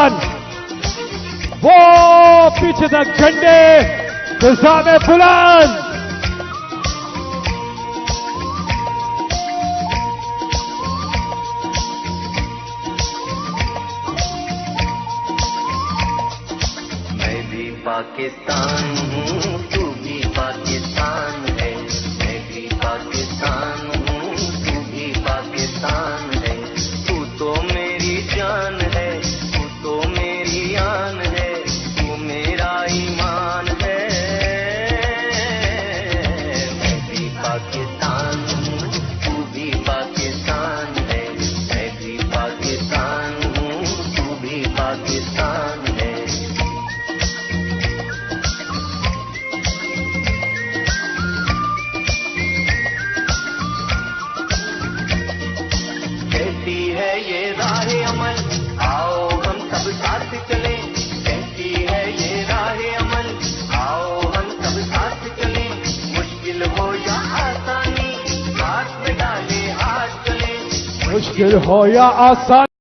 पाकिस्तान, वो पीछे तक झंडे फिजा में बुलंद। मैं भी पाकिस्तान हूँ, तू भी पाकिस्तान है। मैं भी पाकिस्तान हूँ, तू भी पाकिस्तान है। तू तो मेरी जान है, तू तो मेरी आन है, तू मेरा ईमान है। मैं भी पाकिस्तान हूँ, तू भी पाकिस्तान है। मैं भी पाकिस्तान हूँ, तू भी पाकिस्तान है। कहती है ये राह अमल, आओ हम सब साथ चले। कहती है ये राह अमल, आओ हम सब साथ चले। मुश्किल हो या आसानी, हाथ में डाले हाथ चले। मुश्किल हो या आसान